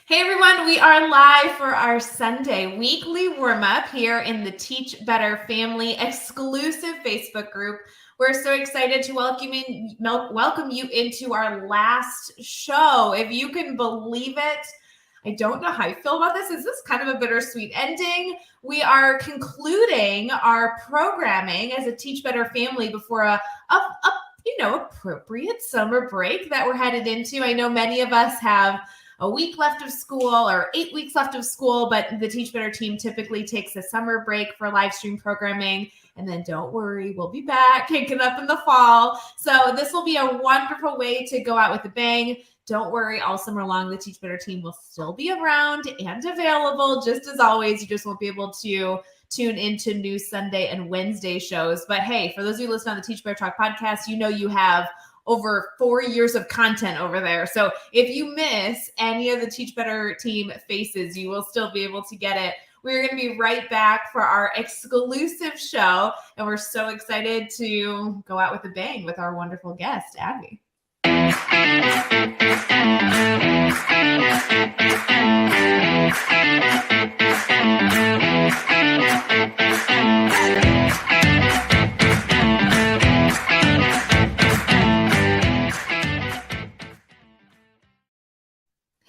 Hey everyone, we are live for our Sunday weekly warm-up here in the Teach Better Family exclusive Facebook group. We're so excited to welcome you into our last show. If you can believe it, I don't know how I feel about this. Is this kind of a bittersweet ending? We are concluding our programming as a Teach Better Family before a appropriate summer break that we're headed into. I know many of us have a week left of school or 8 weeks left of school, but the Teach Better team typically takes a summer break for live stream programming. And then don't worry, we'll be back kicking up in the fall. So this will be a wonderful way to go out with a bang. Don't worry, all summer long, the Teach Better team will still be around and available. Just as always, you just won't be able to tune into new Sunday and Wednesday shows. But hey, for those of you listening on the Teach Better Talk podcast, you know you have over 4 years of content over there. So if you miss any of the Teach Better team faces, you will still be able to get it. We're going to be right back for our exclusive show, and we're so excited to go out with a bang with our wonderful guest, Abby.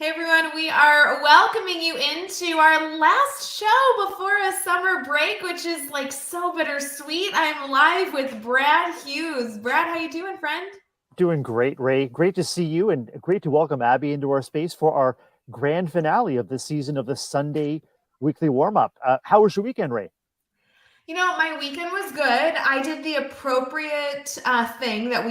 Hey everyone, we are welcoming you into our last show before a summer break, which is like so bittersweet. I'm live with Brad Hughes. Brad, how you doing, friend? Doing great, Ray. Great to see you, and great to welcome Abby into our space for our grand finale of this season of the Sunday weekly warm-up. How was your weekend, Ray? You know, my weekend was good. I did the appropriate thing that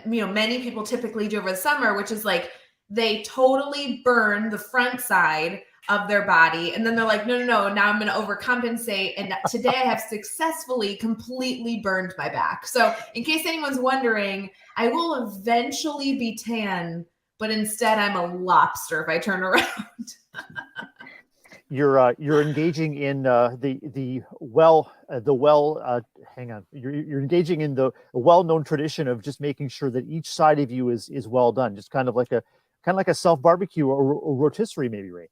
many people typically do over the summer, which is like they totally burn the front side of their body. And then they're like, no, now I'm going to overcompensate. And today I have successfully completely burned my back. So in case anyone's wondering, I will eventually be tan, but instead I'm a lobster if I turn around. You're engaging in You're engaging in the well-known tradition of just making sure that each side of you is well done, just kind of like a self barbecue or rotisserie, maybe, Ray.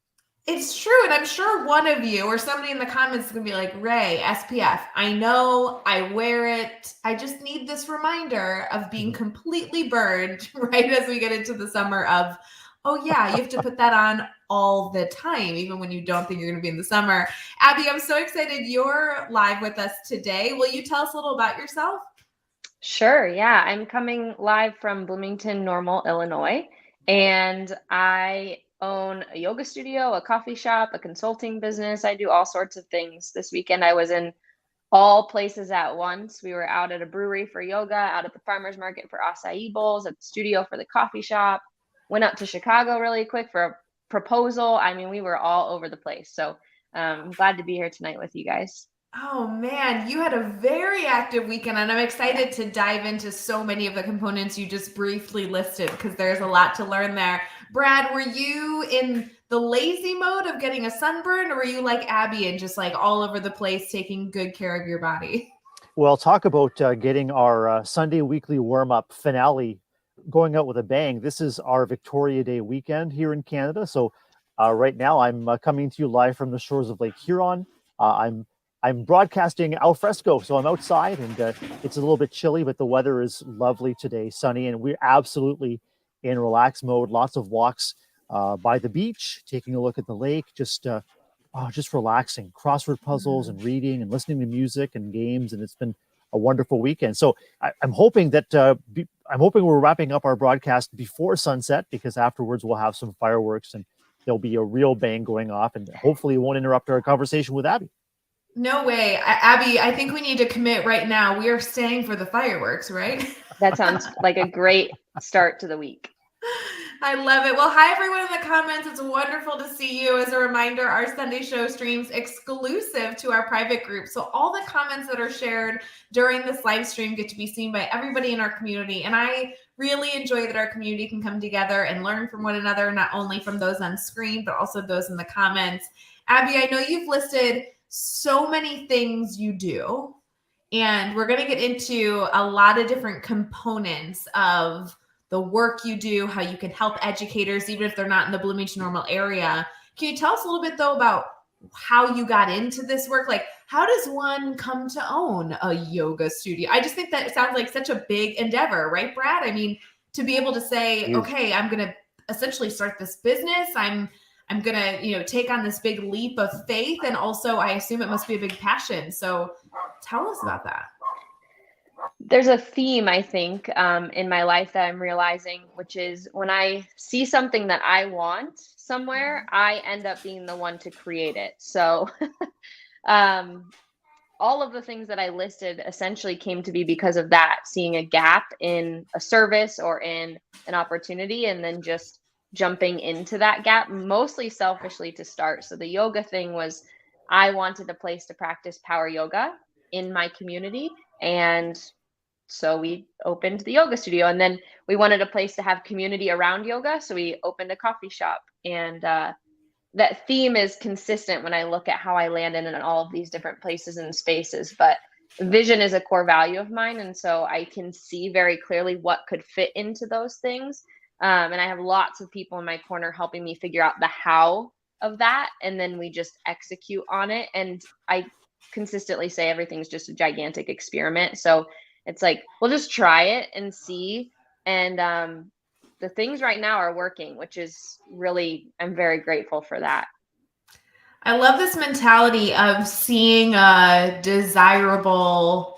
It's true. And I'm sure one of you or somebody in the comments is going to be like, Ray, SPF. I know, I wear it. I just need this reminder of being completely burned right as we get into the summer of, oh yeah, you have to put that on all the time, even when you don't think you're going to be in the summer. Abby, I'm so excited you're live with us today. Will you tell us a little about yourself? Sure. Yeah. I'm coming live from Bloomington Normal, Illinois, and I own a yoga studio, a coffee shop, a consulting business. I do all sorts of things. This weekend, I was in all places at once. We were out at a brewery for yoga, out at the farmer's market for acai bowls, at the studio for the coffee shop, went up to Chicago really quick for a proposal. I mean, we were all over the place. So I'm glad to be here tonight with you guys. Oh man, you had a very active weekend, and I'm excited to dive into so many of the components you just briefly listed because there's a lot to learn there. Brad, were you in the lazy mode of getting a sunburn, or were you like Abby and just like all over the place taking good care of your body? Well, talk about getting our Sunday weekly warm-up finale going out with a bang. This is our Victoria Day weekend here in Canada. So right now I'm coming to you live from the shores of Lake Huron. I'm broadcasting al fresco, so I'm outside, and it's a little bit chilly, but the weather is lovely today, sunny, and we're absolutely in relaxed mode. Lots of walks by the beach, taking a look at the lake, just relaxing, crossword puzzles and reading and listening to music and games, and it's been a wonderful weekend. So I'm hoping we're wrapping up our broadcast before sunset, because afterwards we'll have some fireworks and there'll be a real bang going off, and hopefully it won't interrupt our conversation with Abby. No way. Abby, I think we need to commit right now. We are staying for the fireworks, right? That sounds like a great start to the week. I love it. Well, hi, everyone in the comments. It's wonderful to see you. As a reminder, our Sunday show streams exclusive to our private group. So all the comments that are shared during this live stream get to be seen by everybody in our community. And I really enjoy that our community can come together and learn from one another, not only from those on screen, but also those in the comments. Abby, I know you've listed so many things you do, and we're going to get into a lot of different components of the work you do, how you can help educators, even if they're not in the Bloomington Normal area. Can you tell us a little bit though about how you got into this work? Like, how does one come to own a yoga studio? I just think that it sounds like such a big endeavor, right, Brad? I mean, to be able to say, Huge. okay, I'm going to essentially start this business. I'm going to, take on this big leap of faith. And also I assume it must be a big passion. So tell us about that. There's a theme, I think, in my life that I'm realizing, which is when I see something that I want somewhere, I end up being the one to create it. So all of the things that I listed essentially came to be because of that, seeing a gap in a service or in an opportunity, and then just jumping into that gap, mostly selfishly to start. So the yoga thing was, I wanted a place to practice power yoga in my community. And so we opened the yoga studio, and then we wanted a place to have community around yoga. So we opened a coffee shop, and that theme is consistent when I look at how I land in all of these different places and spaces. But vision is a core value of mine. And so I can see very clearly what could fit into those things. And I have lots of people in my corner helping me figure out the how of that. And then we just execute on it. And I consistently say everything's just a gigantic experiment. So it's like, we'll just try it and see. And the things right now are working, which is really, I'm very grateful for that. I love this mentality of seeing a desirable,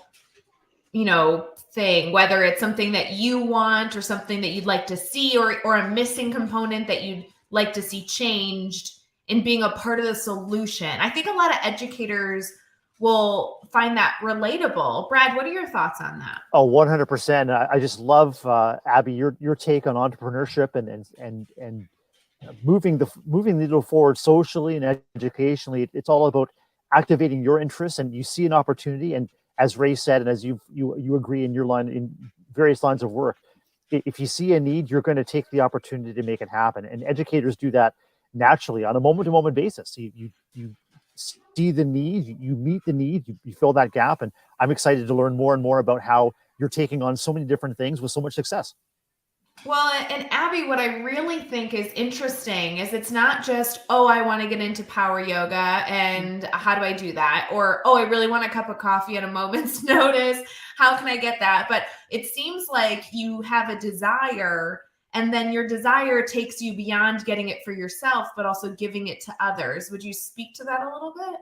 thing, whether it's something that you want or something that you'd like to see, or a missing component that you'd like to see changed, and being a part of the solution. I think a lot of educators will find that relatable. Brad, what are your thoughts on that? Oh, 100%. I just love, Abby, your take on entrepreneurship and moving the needle forward socially and educationally. It's all about activating your interests, and you see an opportunity. And as Rae said, and as you agree in your line, in various lines of work, if you see a need, you're going to take the opportunity to make it happen. And educators do that naturally on a moment-to-moment basis. You see the need, you meet the need, you fill that gap. And I'm excited to learn more and more about how you're taking on so many different things with so much success. Well, and Abby, what I really think is interesting is it's not just, oh, I want to get into power yoga and how do I do that? Or, oh, I really want a cup of coffee at a moment's notice. How can I get that? But it seems like you have a desire, and then your desire takes you beyond getting it for yourself, but also giving it to others. Would you speak to that a little bit?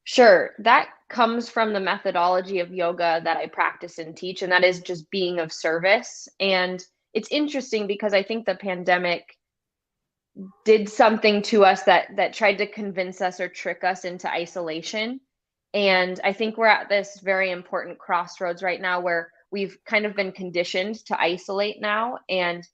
Sure. That comes from the methodology of yoga that I practice and teach, and that is just being of service. And it's interesting because I think the pandemic did something to us that tried to convince us or trick us into isolation. And I think we're at this very important crossroads right now where we've kind of been conditioned to isolate now. And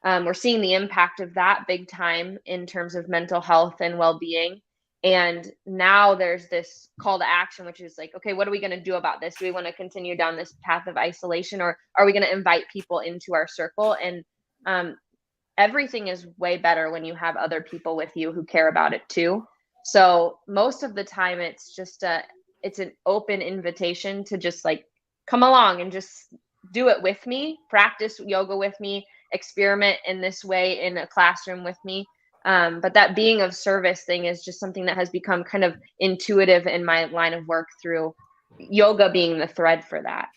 we're seeing the impact of that big time in terms of mental health and well-being. And now there's this call to action, which is like, okay, what are we going to do about this? Do we want to continue down this path of isolation, or are we going to invite people into our circle? And everything is way better when you have other people with you who care about it too. So most of the time it's just it's an open invitation to just like come along and just do it with me, practice yoga with me, experiment in this way in a classroom with me. But that being of service thing is just something that has become kind of intuitive in my line of work, through yoga being the thread for that.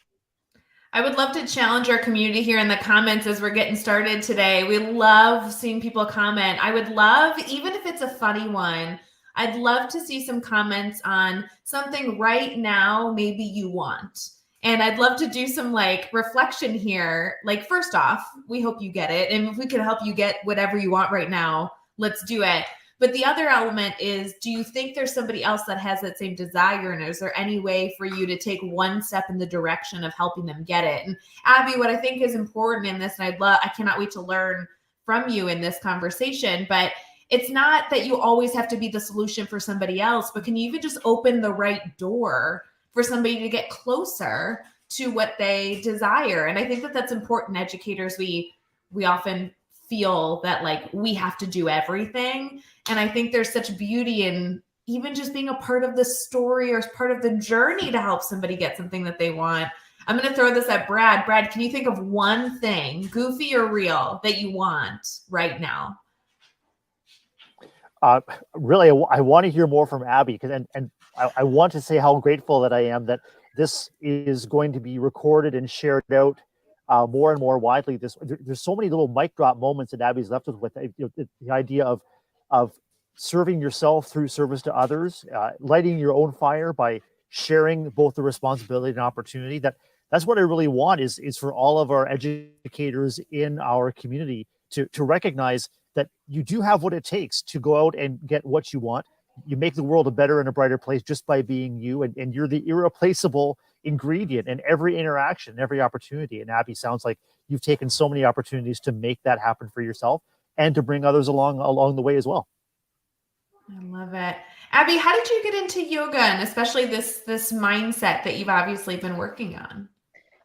I would love to challenge our community here in the comments as we're getting started today. We love seeing people comment. I would love, even if it's a funny one, I'd love to see some comments on something right now maybe you want. And I'd love to do some reflection here. Like, first off, we hope you get it. And if we can help you get whatever you want right now, let's do it. But the other element is, do you think there's somebody else that has that same desire? And is there any way for you to take one step in the direction of helping them get it? And Abby, what I think is important in this, and I cannot wait to learn from you in this conversation, but it's not that you always have to be the solution for somebody else, but can you even just open the right door for somebody to get closer to what they desire? And I think that that's important. Educators, we often feel that we have to do everything. And I think there's such beauty in even just being a part of the story or part of the journey to help somebody get something that they want. I'm going to throw this at Brad. Brad, can you think of one thing, goofy or real, that you want right now? Really, I want to hear more from Abby, because I want to say how grateful that I am that this is going to be recorded and shared out more and more widely. There's so many little mic drop moments that Abby's left us with. The idea of serving yourself through service to others, lighting your own fire by sharing both the responsibility and opportunity. That's what I really want is for all of our educators in our community to recognize that you do have what it takes to go out and get what you want. You make the world a better and a brighter place just by being you, and you're the irreplaceable ingredient in every interaction, every opportunity. And Abby, sounds like you've taken so many opportunities to make that happen for yourself and to bring others along the way as well. I love it. Abby, how did you get into yoga, and especially this mindset that you've obviously been working on?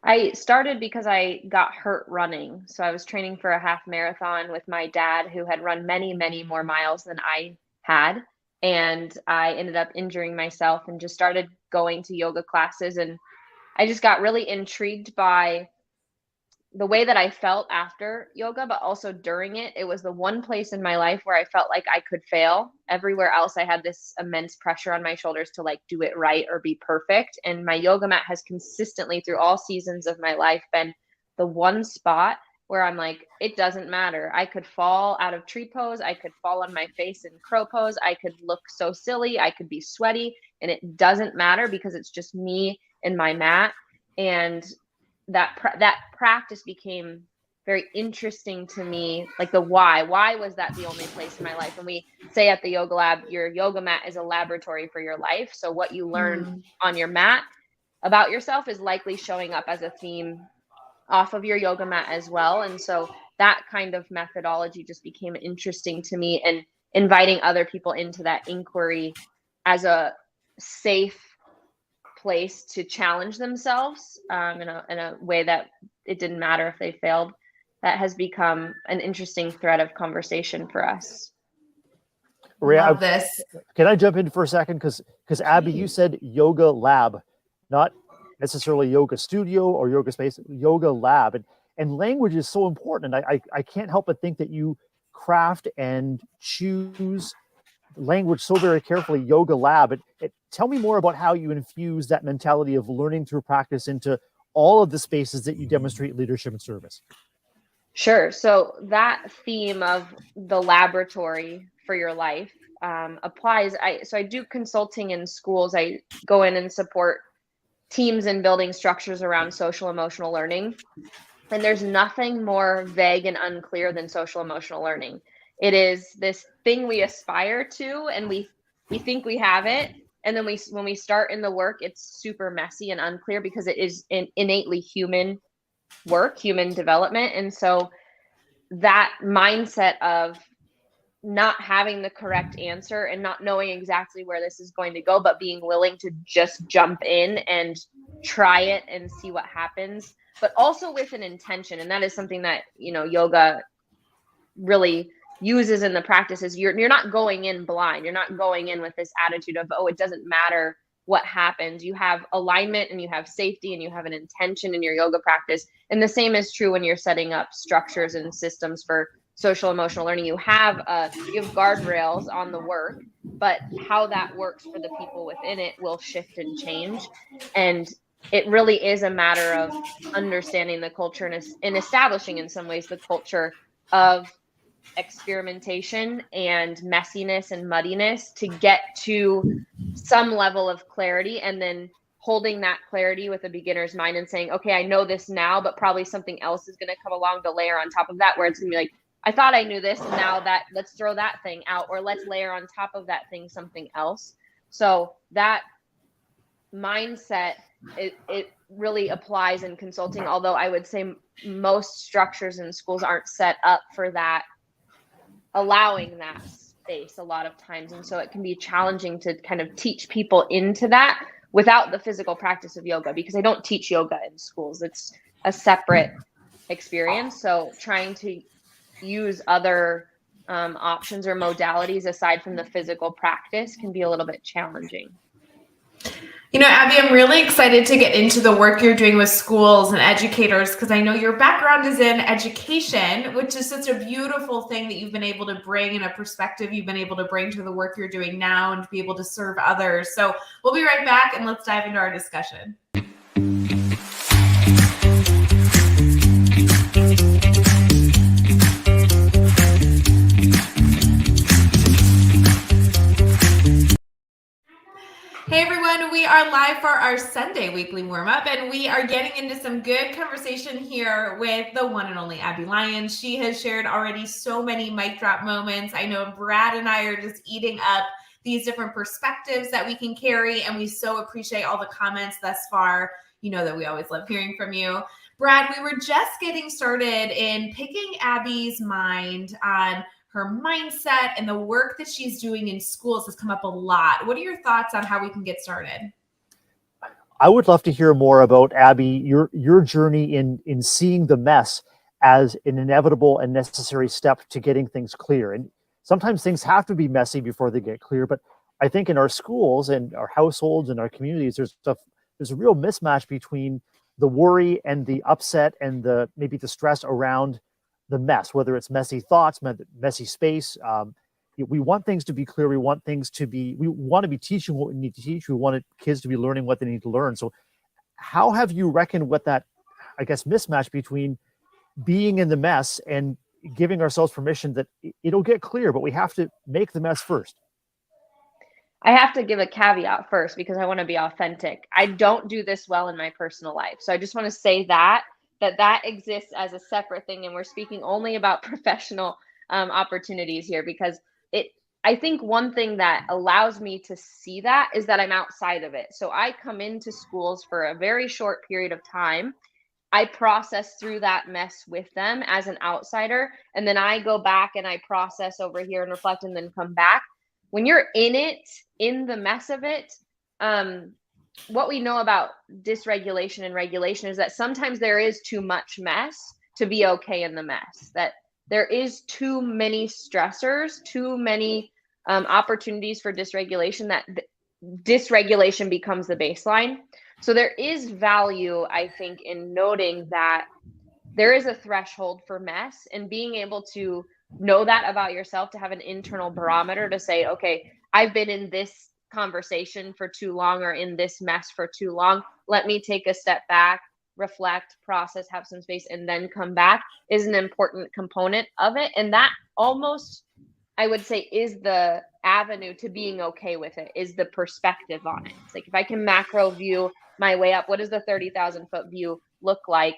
I started because I got hurt running. So I was training for a half marathon with my dad, who had run many, many more miles than I had. And I ended up injuring myself and just started going to yoga classes. And I just got really intrigued by the way that I felt after yoga, but also during it. It was the one place in my life where I felt like I could fail. Everywhere else, I had this immense pressure on my shoulders to like do it right or be perfect. And my yoga mat has consistently through all seasons of my life been the one spot where I'm like, it doesn't matter. I could fall out of tree pose. I could fall on my face in crow pose. I could look so silly. I could be sweaty, and it doesn't matter because it's just me and my mat. And that practice became very interesting to me. Like the why was that the only place in my life? And we say at the yoga lab, your yoga mat is a laboratory for your life. So what you learn on your mat about yourself is likely showing up as a theme off of your yoga mat as well. And so that kind of methodology just became interesting to me, and inviting other people into that inquiry as a safe place to challenge themselves in a way that it didn't matter if they failed. That has become an interesting thread of conversation for us. Love this. Can I jump in for a second? Because Abby, you said yoga lab, not necessarily yoga studio or yoga space, yoga lab. And language is so important. And I can't help but think that you craft and choose language so very carefully. Yoga lab. Tell me more about how you infuse that mentality of learning through practice into all of the spaces that you demonstrate leadership and service. Sure. So that theme of the laboratory for your life applies. I do consulting in schools. I go in and support teams in building structures around social emotional learning. And there's nothing more vague and unclear than social emotional learning. It is this thing we aspire to, and we think we have it. And then when we start in the work, it's super messy and unclear because it is an innately human work, human development. And so that mindset of not having the correct answer and not knowing exactly where this is going to go, but being willing to just jump in and try it and see what happens, but also with an intention. And that is something that, yoga really uses in the practices. You're not going in blind. You're not going in with this attitude of, oh, it doesn't matter what happens. You have alignment and you have safety and you have an intention in your yoga practice. And the same is true when you're setting up structures and systems for social emotional learning. You have guardrails on the work, but how that works for the people within it will shift and change. And it really is a matter of understanding the culture and establishing in some ways the culture of experimentation and messiness and muddiness to get to some level of clarity, and then holding that clarity with a beginner's mind and saying, okay, I know this now, but probably something else is going to come along to layer on top of that, where it's going to be like, I thought I knew this, and now that let's throw that thing out, or let's layer on top of that thing something else. So that mindset, it really applies in consulting, although I would say most structures in schools aren't set up for that, allowing that space a lot of times. And so it can be challenging to kind of teach people into that without the physical practice of yoga, because I don't teach yoga in schools. It's a separate experience. So trying to use other options or modalities aside from the physical practice can be a little bit challenging. Abby, I'm really excited to get into the work you're doing with schools and educators because I know your background is in education, which is such a beautiful thing that you've been able to bring and a perspective you've been able to bring to the work you're doing now and to be able to serve others. So we'll be right back and let's dive into our discussion. Hey everyone, we are live for our Sunday weekly warm-up and we are getting into some good conversation here with the one and only Abby Lyons. She has shared already so many mic drop moments. I know Brad and I are just eating up these different perspectives that we can carry, and we so appreciate all the comments thus far. You know that we always love hearing from you. Brad, we were just getting started in picking Abby's mind on her mindset and the work that she's doing in schools has come up a lot. What are your thoughts on how we can get started? I would love to hear more about, Abby, your journey in seeing the mess as an inevitable and necessary step to getting things clear. And sometimes things have to be messy before they get clear. But I think in our schools and our households and our communities, there's a real mismatch between the worry and the upset and maybe the stress around the mess, whether it's messy thoughts, messy space. We want things to be clear. We want to be teaching what we need to teach. We want kids to be learning what they need to learn. So how have you reckoned with that, I guess, mismatch between being in the mess and giving ourselves permission that it'll get clear, but we have to make the mess first? I have to give a caveat first because I want to be authentic. I don't do this well in my personal life. So I just want to say that exists as a separate thing. And we're speaking only about professional opportunities here because I think one thing that allows me to see that is that I'm outside of it. So I come into schools for a very short period of time. I process through that mess with them as an outsider. And then I go back and I process over here and reflect and then come back. When you're in the mess of it, what we know about dysregulation and regulation is that sometimes there is too much mess to be okay in the mess, that there is too many stressors, too many opportunities for dysregulation, that dysregulation becomes the baseline. So there is value, I think, in noting that there is a threshold for mess and being able to know that about yourself, to have an internal barometer to say, okay, I've been in this conversation for too long or in this mess for too long. Let me take a step back, reflect, process, have some space, and then come back is an important component of it. And that almost, I would say, is the avenue to being okay with it, is the perspective on it. It's like, if I can macro view my way up, what does the 30,000 foot view look like?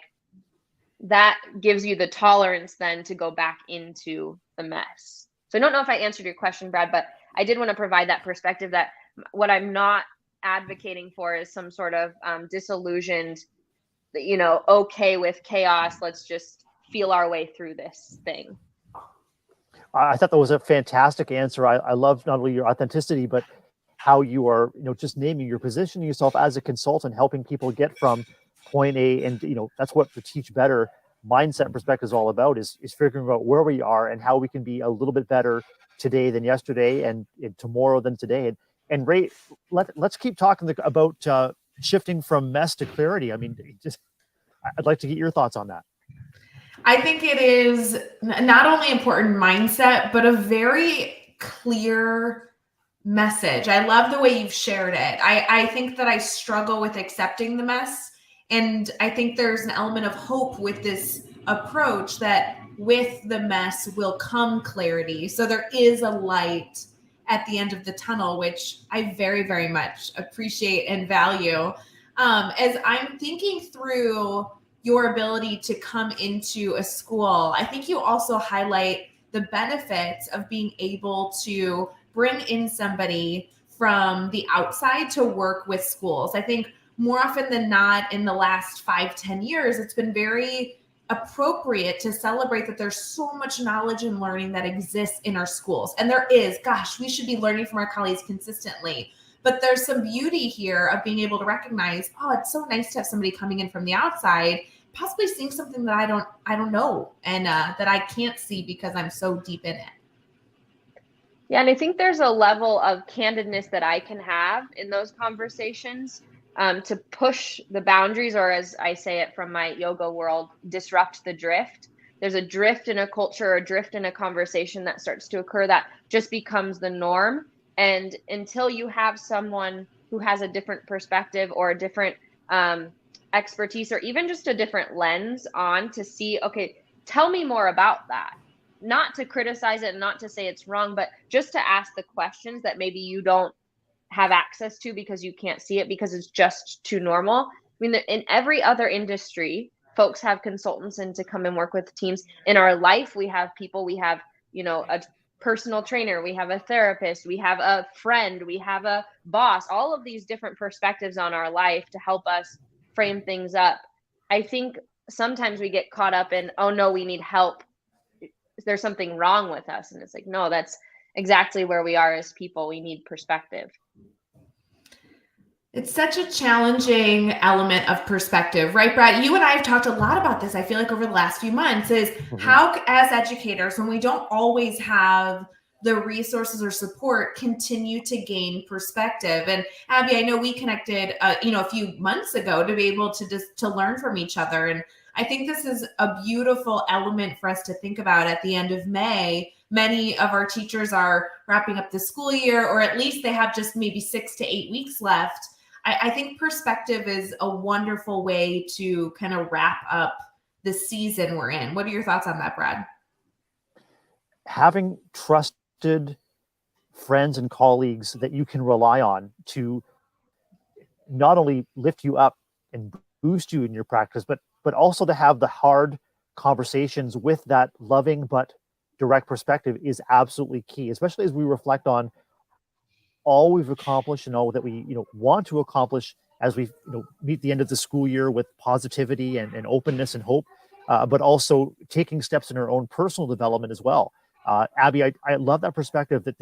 That gives you the tolerance then to go back into the mess. So I don't know if I answered your question, Brad, but I did want to provide that perspective that what I'm not advocating for is some sort of disillusioned, okay with chaos. Let's just feel our way through this thing. I thought that was a fantastic answer. I love not only your authenticity, but how you are, just naming, you're positioning yourself as a consultant, helping people get from point A. And, that's what the Teach Better mindset perspective is all about, is figuring out where we are and how we can be a little bit better today than yesterday and tomorrow than today. And Rae, let's keep talking about shifting from mess to clarity. I mean, I'd like to get your thoughts on that. I think it is not only important mindset, but a very clear message. I love the way you've shared it. I think that I struggle with accepting the mess. And I think there's an element of hope with this approach that with the mess will come clarity. So there is a light at the end of the tunnel, which I very, very much appreciate and value. As I'm thinking through your ability to come into a school, I think you also highlight the benefits of being able to bring in somebody from the outside to work with schools. I think more often than not in the last 5-10 years, it's been very appropriate to celebrate that there's so much knowledge and learning that exists in our schools. And there is, gosh, we should be learning from our colleagues consistently. But there's some beauty here of being able to recognize, oh, it's so nice to have somebody coming in from the outside, possibly seeing something that I don't know and that I can't see because I'm so deep in it. Yeah, and I think there's a level of candidness that I can have in those conversations, to push the boundaries, or as I say it from my yoga world, disrupt the drift. There's a drift in a culture, or a drift in a conversation that starts to occur that just becomes the norm. And until you have someone who has a different perspective or a different expertise, or even just a different lens on to see, okay, tell me more about that, not to criticize it, not to say it's wrong, but just to ask the questions that maybe you don't have access to because you can't see it because it's just too normal. I mean, in every other industry, folks have consultants in to come and work with teams. In our life, we have people, we have, a personal trainer, we have a therapist, we have a friend, we have a boss, all of these different perspectives on our life to help us frame things up. I think sometimes we get caught up in, oh no, we need help, there's something wrong with us. And it's like, no, that's exactly where we are as people. We need perspective. It's such a challenging element of perspective, right, Brad? You and I have talked a lot about this, I feel like, over the last few months, is how, as educators, when we don't always have the resources or support, continue to gain perspective. And Abby, I know we connected, a few months ago to be able to learn from each other. And I think this is a beautiful element for us to think about at the end of May. Many of our teachers are wrapping up the school year, or at least they have just maybe 6 to 8 weeks left. I think perspective is a wonderful way to kind of wrap up the season we're in. What are your thoughts on that, Brad? Having trusted friends and colleagues that you can rely on to not only lift you up and boost you in your practice, but also to have the hard conversations with that loving but direct perspective is absolutely key, especially as we reflect on all we've accomplished and all that we want to accomplish as we meet the end of the school year with positivity and openness and hope, but also taking steps in our own personal development as well. Abby, I love that perspective that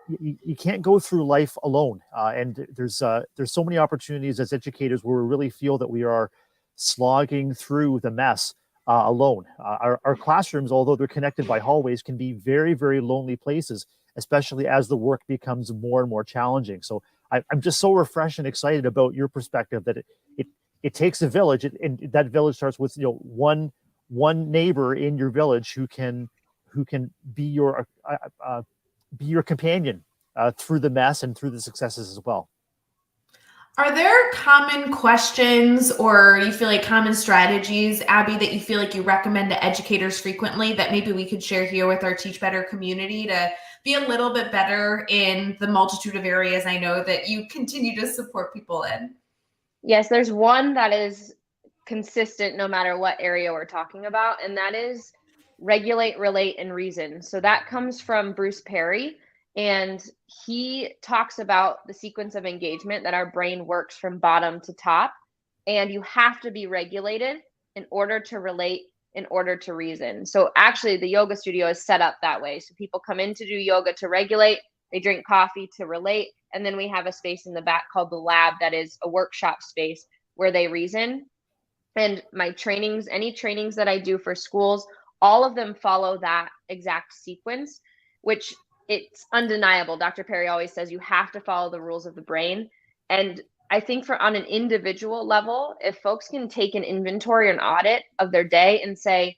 you can't go through life alone, and there's so many opportunities as educators where we really feel that we are slogging through the mess alone. Our classrooms, although they're connected by hallways, can be very, very lonely places, especially as the work becomes more and more challenging. So I'm just so refreshed and excited about your perspective that it takes a village, and that village starts with one neighbor in your village who can be your companion through the mess and through the successes as well. Are there common questions, or you feel like common strategies, Abby, that you feel like you recommend to educators frequently that maybe we could share here with our Teach Better community to be a little bit better in the multitude of areas I know that you continue to support people in? Yes, there's one that is consistent no matter what area we're talking about, and that is regulate, relate, and reason. So that comes from Bruce Perry, and he talks about the sequence of engagement that our brain works from bottom to top, and you have to be regulated in order to relate, in order to reason. So actually the yoga studio is set up that way. So people come in to do yoga to regulate, they drink coffee to relate, and then we have a space in the back called the lab that is a workshop space where they reason. And my trainings, any trainings that I do for schools, all of them follow that exact sequence, which it's undeniable. Dr. Perry always says you have to follow the rules of the brain. And I think on an individual level, if folks can take an inventory or an audit of their day and say,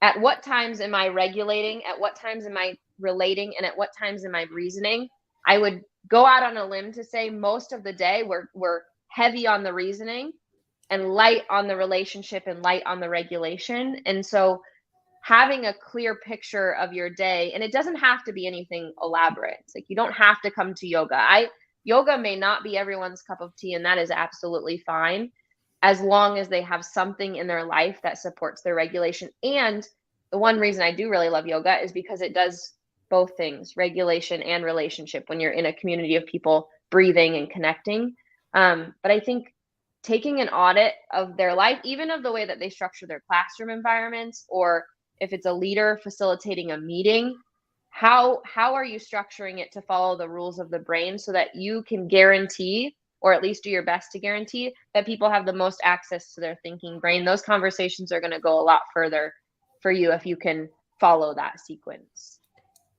at what times am I regulating? At what times am I relating? And at what times am I reasoning? I would go out on a limb to say most of the day we're heavy on the reasoning and light on the relationship and light on the regulation. And so having a clear picture of your day, and it doesn't have to be anything elaborate. It's like you don't have to come to yoga. Yoga may not be everyone's cup of tea, and that is absolutely fine, as long as they have something in their life that supports their regulation. And the one reason I do really love yoga is because it does both things, regulation and relationship, when you're in a community of people breathing and connecting. But I think taking an audit of their life, even of the way that they structure their classroom environments, or if it's a leader facilitating a meeting, how are you structuring it to follow the rules of the brain so that you can guarantee, or at least do your best to guarantee, that people have the most access to their thinking brain? Those conversations are going to go a lot further for you if you can follow that sequence.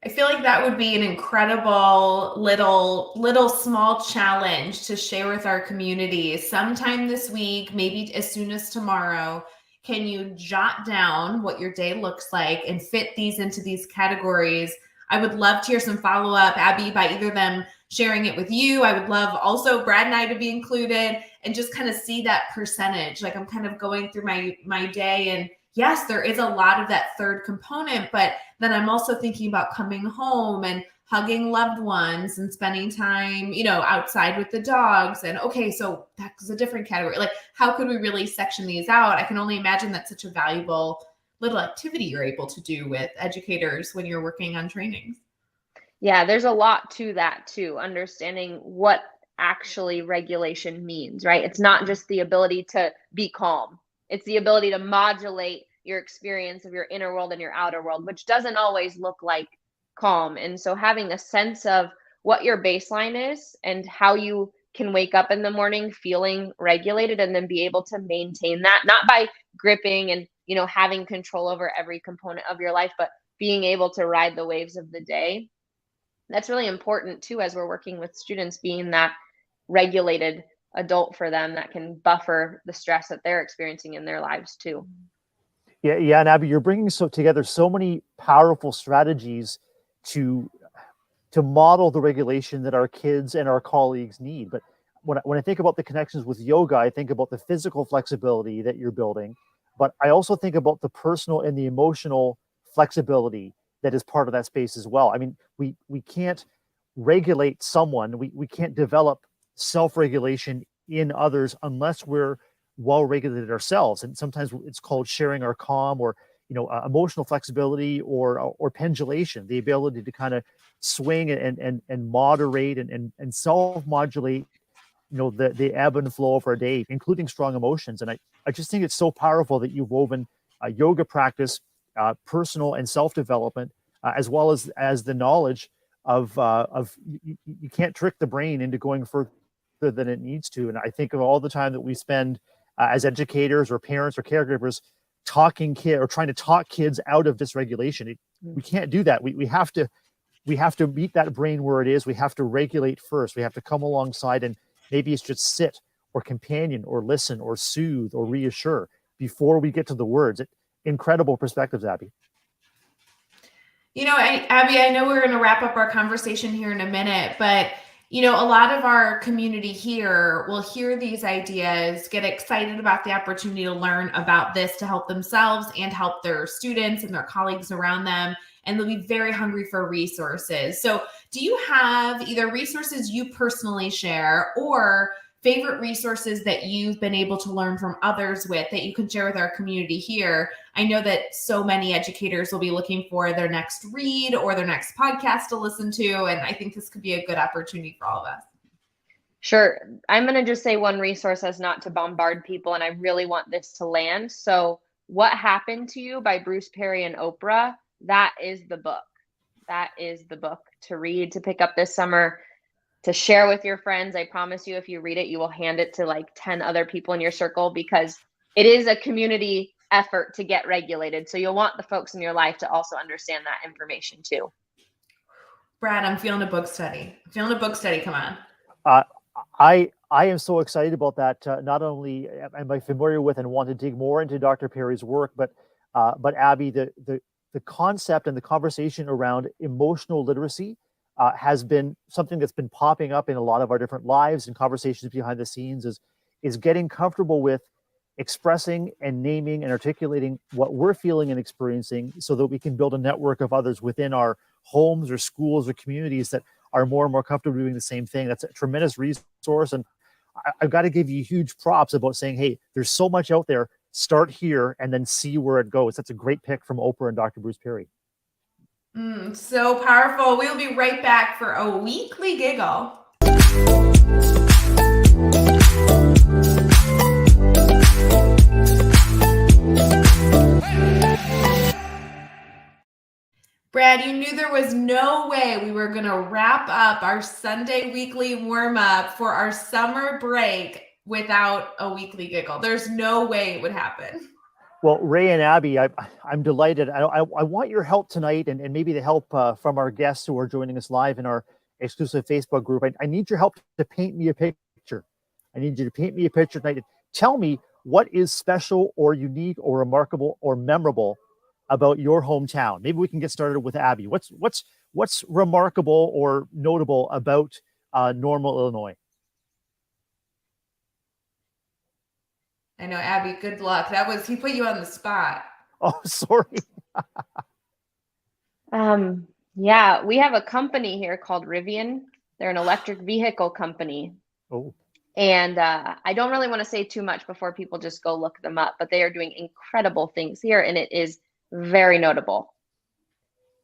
I feel like that would be an incredible little small challenge to share with our community. Sometime this week, maybe as soon as tomorrow, can you jot down what your day looks like and fit these into these categories? I would love to hear some follow-up, Abby, by either them sharing it with you. I would love also Brad and I to be included and just kind of see that percentage. Like I'm kind of going through my day, and yes, there is a lot of that third component, but then I'm also thinking about coming home and hugging loved ones and spending time, outside with the dogs. And okay, so that's a different category. Like, how could we really section these out? I can only imagine that's such a valuable little activity you're able to do with educators when you're working on trainings. Yeah, there's a lot to that too, understanding what actually regulation means, right? It's not just the ability to be calm. It's the ability to modulate your experience of your inner world and your outer world, which doesn't always look like calm. And so having a sense of what your baseline is and how you can wake up in the morning feeling regulated and then be able to maintain that, not by gripping and, having control over every component of your life, but being able to ride the waves of the day. That's really important too, as we're working with students, being that regulated adult for them that can buffer the stress that they're experiencing in their lives too. Yeah, and Abby, you're bringing together so many powerful strategies to model the regulation that our kids and our colleagues need. But when I think about the connections with yoga, I think about the physical flexibility that you're building, but I also think about the personal and the emotional flexibility that is part of that space as well. I mean, we can't regulate someone, we can't develop self-regulation in others unless we're well regulated ourselves. And sometimes it's called sharing our calm, or emotional flexibility, or pendulation, the ability to kind of swing and moderate and self-modulate the ebb and flow of our day, including strong emotions. And I just think it's so powerful that you've woven yoga practice, personal and self-development, as well as the knowledge of you can't trick the brain into going further than it needs to. And I think of all the time that we spend as educators or parents or caregivers talking kid or trying to talk kids out of dysregulation. We can't do that. We have to meet that brain where it is. We have to regulate first. We have to come alongside, and maybe it's just sit or companion or listen or soothe or reassure before we get to the words. Incredible perspectives, Abby. Abby, I know we're going to wrap up our conversation here in a minute, but a lot of our community here will hear these ideas, get excited about the opportunity to learn about this to help themselves and help their students and their colleagues around them. And they'll be very hungry for resources. So do you have either resources you personally share or favorite resources that you've been able to learn from others with that you can share with our community here? I know that so many educators will be looking for their next read or their next podcast to listen to. And I think this could be a good opportunity for all of us. Sure. I'm going to just say one resource as not to bombard people, and I really want this to land. So What Happened to You by Bruce Perry and Oprah, that is the book. That is the book to read, to pick up this summer, to share with your friends. I promise you, if you read it, you will hand it to like 10 other people in your circle, because it is a community effort to get regulated. So you'll want the folks in your life to also understand that information too. Brad, I'm feeling a book study. Come on. I am so excited about that. Not only am I familiar with and want to dig more into Dr. Perry's work, but Abby, the concept and the conversation around emotional literacy has been something that's been popping up in a lot of our different lives and conversations behind the scenes. Is getting comfortable with expressing and naming and articulating what we're feeling and experiencing, so that we can build a network of others within our homes or schools or communities that are more and more comfortable doing the same thing. That's a tremendous resource. And I've got to give you huge props about saying, hey, there's so much out there. Start here and then see where it goes. That's a great pick from Oprah and Dr. Bruce Perry. So powerful. We'll be right back for a weekly giggle. Brad, you knew there was no way we were going to wrap up our Sunday weekly warm-up for our summer break without a weekly giggle. There's no way it would happen. Well, Ray and Abby, I'm delighted. I want your help tonight, and maybe the help from our guests who are joining us live in our exclusive Facebook group. I need your help to paint me a picture. I need you to paint me a picture tonight. Tell me what is special or unique or remarkable or memorable about your hometown. Maybe we can get started with Abby. What's remarkable or notable about Normal, Illinois? I know, Abby, good luck. He put you on the spot. Oh, sorry. Yeah, we have a company here called Rivian. They're an electric vehicle company. Oh. And I don't really want to say too much before people just go look them up, but they are doing incredible things here, and it is very notable.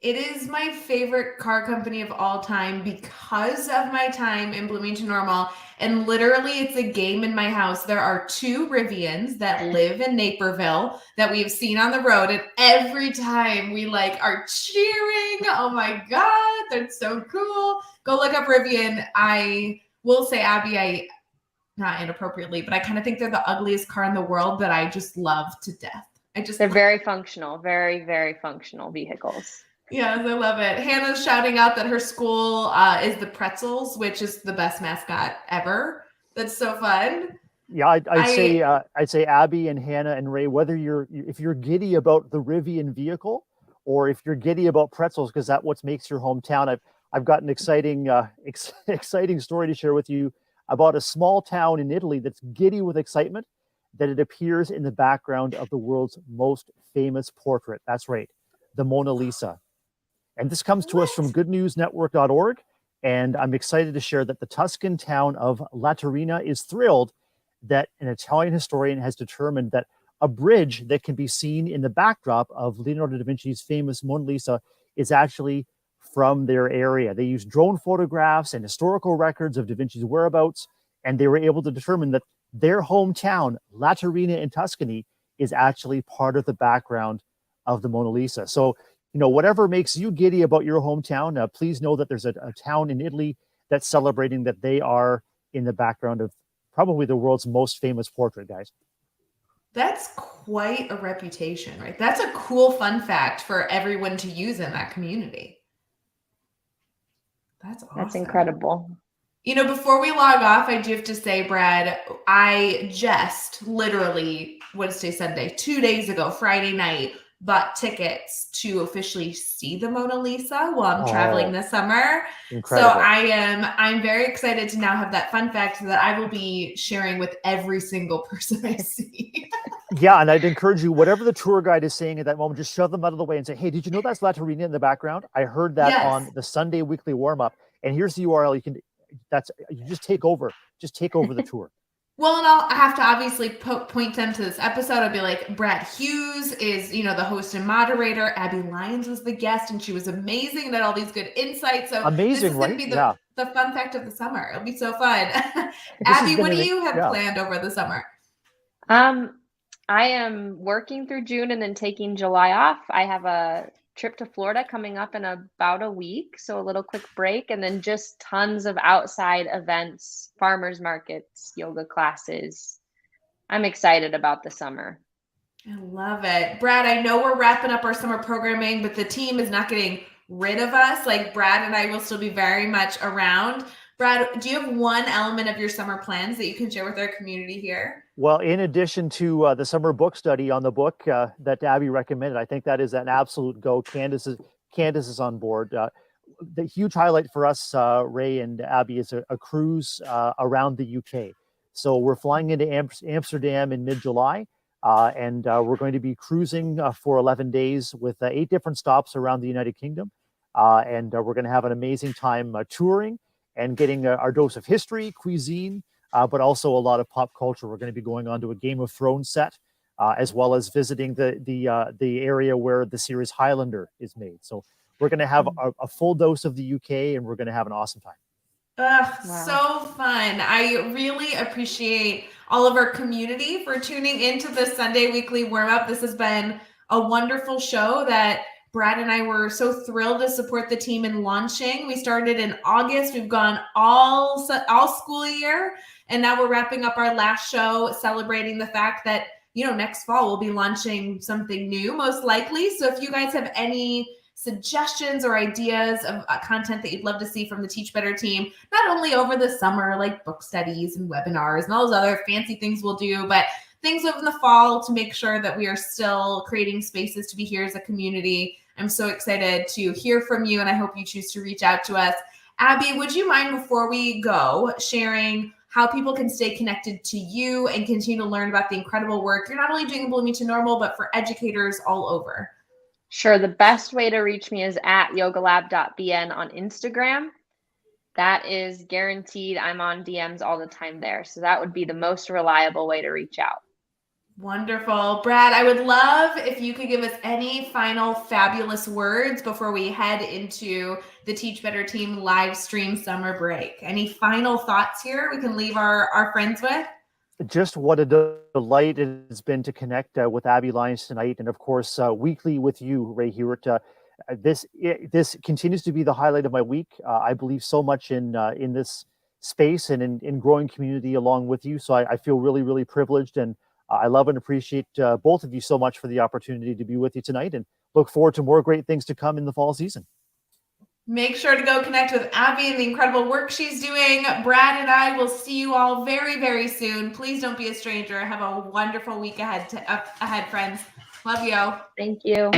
It is my favorite car company of all time because of my time in Bloomington Normal. And literally, it's a game in my house. There are 2 Rivians that live in Naperville that we've seen on the road. And every time we are cheering. Oh my God, that's so cool. Go look up Rivian. I will say, Abby, not inappropriately, but I kind of think they're the ugliest car in the world, but I just love to death. They're very functional, very, very functional vehicles. Yes, I love it. Hannah's shouting out that her school is the Pretzels, which is the best mascot ever. That's so fun. Yeah, I'd say Abby and Hannah and Ray, whether if you're giddy about the Rivian vehicle or if you're giddy about pretzels, because that's what makes your hometown. I've got an exciting exciting story to share with you about a small town in Italy that's giddy with excitement that it appears in the background of the world's most famous portrait. That's right, the Mona Lisa. And this comes to us from goodnewsnetwork.org. And I'm excited to share that the Tuscan town of Laterina is thrilled that an Italian historian has determined that a bridge that can be seen in the backdrop of Leonardo da Vinci's famous Mona Lisa is actually from their area. They used drone photographs and historical records of da Vinci's whereabouts, and they were able to determine that their hometown, Laterina in Tuscany, is actually part of the background of the Mona Lisa. So, whatever makes you giddy about your hometown, please know that there's a town in Italy that's celebrating that they are in the background of probably the world's most famous portrait, guys. That's quite a reputation, right? That's a cool fun fact for everyone to use in that community. That's awesome. That's incredible. Before we log off, I do have to say, Brad, I just literally, Wednesday, Sunday, 2 days ago, Friday night, bought tickets to officially see the Mona Lisa while I'm traveling this summer. Incredible. So I'm very excited to now have that fun fact that I will be sharing with every single person I see. Yeah, and I'd encourage you, whatever the tour guide is saying at that moment, just shove them out of the way and say, hey, did you know that's Laterina in the background? I heard that on the Sunday weekly warm-up. And here's the URL. You just take over the tour. Well, and I have to obviously point them to this episode. I'll be like, Brad Hughes is, the host and moderator. Abby Lyons was the guest, and she was amazing and had all these good insights. So amazing, this is going to be the fun fact of the summer. It'll be so fun. Abby, what do you have planned over the summer? I am working through June and then taking July off. I have a trip to Florida coming up in about a week, so a little quick break, and then just tons of outside events, farmers markets, yoga classes. I'm excited about the summer. I love it. Brad, I know we're wrapping up our summer programming, but the team is not getting rid of us. Brad and I will still be very much around. Brad, do you have one element of your summer plans that you can share with our community here? Well, in addition to the summer book study on the book that Abby recommended, I think that is an absolute go. Candace is on board. The huge highlight for us, Ray and Abby, is a cruise around the UK. So we're flying into Amsterdam in mid-July, and we're going to be cruising for 11 days with 8 different stops around the United Kingdom. And we're going to have an amazing time touring and getting our dose of history, cuisine, but also a lot of pop culture. We're going to be going on to a Game of Thrones set, as well as visiting the area where the series Highlander is made. So we're going to have a full dose of the UK, and we're going to have an awesome time. Wow. So fun. I really appreciate all of our community for tuning into the Sunday weekly warm-up. This has been a wonderful show that Brad and I were so thrilled to support the team in launching. We started in August. We've gone all school year, and now we're wrapping up our last show celebrating the fact that next fall we'll be launching something new, most likely. So if you guys have any suggestions or ideas of content that you'd love to see from the Teach Better team, not only over the summer, like book studies and webinars and all those other fancy things we'll do, but things over the fall to make sure that we are still creating spaces to be here as a community. I'm so excited to hear from you, and I hope you choose to reach out to us. Abby, would you mind, before we go, sharing how people can stay connected to you and continue to learn about the incredible work you're not only doing in Bloomington Normal, but for educators all over? Sure. The best way to reach me is at yogalab.bn on Instagram. That is guaranteed. I'm on DMs all the time there. So that would be the most reliable way to reach out. Wonderful. Brad, I would love if you could give us any final fabulous words before we head into the Teach Better Team live stream summer break. Any final thoughts here we can leave our friends with? Just what a delight it has been to connect with Abby Lyons tonight, and of course weekly with you, Rae Hughart. This continues to be the highlight of my week. I believe so much in this space and in growing community along with you. So I feel really, really privileged, and I love and appreciate both of you so much for the opportunity to be with you tonight, and look forward to more great things to come in the fall season. Make sure to go connect with Abby and the incredible work she's doing. Brad and I will see you all very, very soon. Please don't be a stranger. Have a wonderful week ahead, friends. Love you. Thank you.